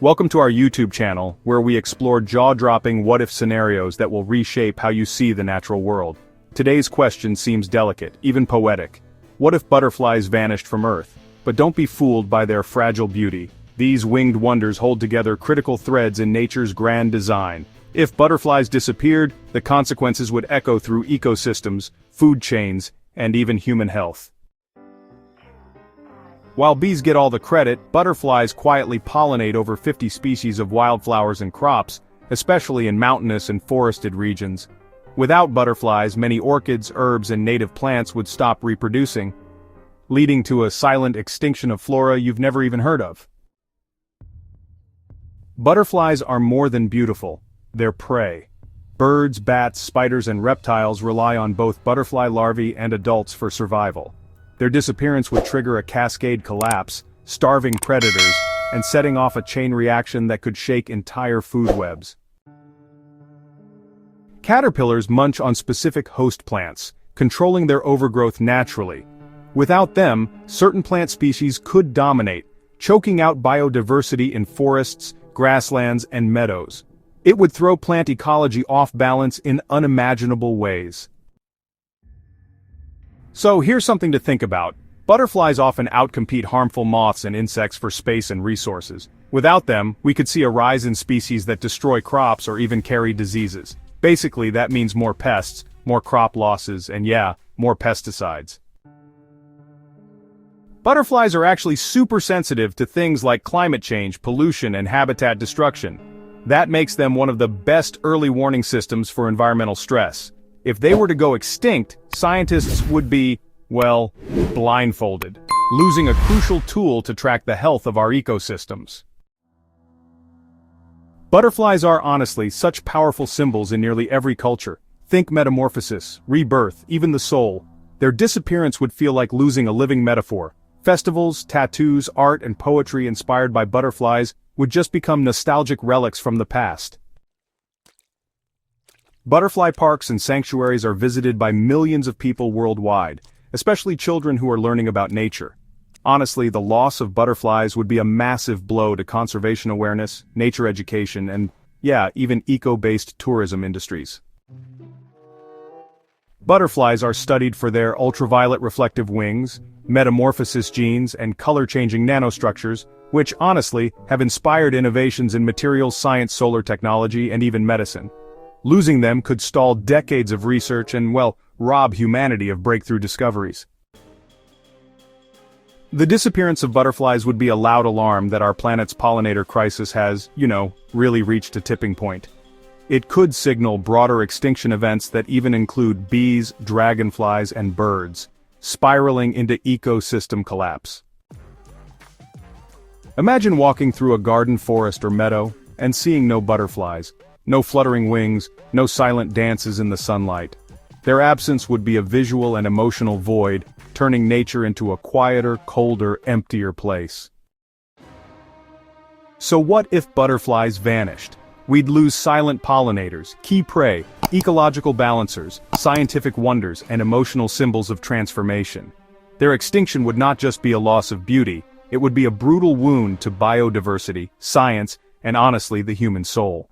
Welcome to our YouTube channel, where we explore jaw-dropping what-if scenarios that will reshape how you see the natural world. Today's question seems delicate, even poetic. What if butterflies vanished from Earth? But don't be fooled by their fragile beauty. These winged wonders hold together critical threads in nature's grand design. If butterflies disappeared, the consequences would echo through ecosystems, food chains, and even human health. While bees get all the credit, butterflies quietly pollinate over 50 species of wildflowers and crops, especially in mountainous and forested regions. Without butterflies, many orchids, herbs, and native plants would stop reproducing, leading to a silent extinction of flora you've never even heard of. Butterflies are more than beautiful, they're prey. Birds, bats, spiders, and reptiles rely on both butterfly larvae and adults for survival. Their disappearance would trigger a cascade collapse, starving predators, and setting off a chain reaction that could shake entire food webs. Caterpillars munch on specific host plants, controlling their overgrowth naturally. Without them, certain plant species could dominate, choking out biodiversity in forests, grasslands, and meadows. It would throw plant ecology off balance in unimaginable ways. So here's something to think about. Butterflies often outcompete harmful moths and insects for space and resources. Without them, we could see a rise in species that destroy crops or even carry diseases. Basically, that means more pests, more crop losses, and yeah, more pesticides. Butterflies are actually super sensitive to things like climate change, pollution, and habitat destruction. That makes them one of the best early warning systems for environmental stress. If they were to go extinct, scientists would be, well, blindfolded, losing a crucial tool to track the health of our ecosystems. Butterflies are honestly such powerful symbols in nearly every culture. Think metamorphosis, rebirth, even the soul. Their disappearance would feel like losing a living metaphor. Festivals, tattoos, art, and poetry inspired by butterflies would just become nostalgic relics from the past. Butterfly parks and sanctuaries are visited by millions of people worldwide, especially children who are learning about nature. Honestly, the loss of butterflies would be a massive blow to conservation awareness, nature education, and, yeah, even eco-based tourism industries. Butterflies are studied for their ultraviolet reflective wings, metamorphosis genes, and color-changing nanostructures, which, honestly, have inspired innovations in materials science, solar technology, and even medicine. Losing them could stall decades of research and, well, rob humanity of breakthrough discoveries. The disappearance of butterflies would be a loud alarm that our planet's pollinator crisis has, really reached a tipping point. It could signal broader extinction events that even include bees, dragonflies, and birds, spiraling into ecosystem collapse. Imagine walking through a garden, forest, or meadow, and seeing no butterflies. No fluttering wings, no silent dances in the sunlight. Their absence would be a visual and emotional void, turning nature into a quieter, colder, emptier place. So what if butterflies vanished? We'd lose silent pollinators, key prey, ecological balancers, scientific wonders, and emotional symbols of transformation. Their extinction would not just be a loss of beauty, it would be a brutal wound to biodiversity, science, and honestly the human soul.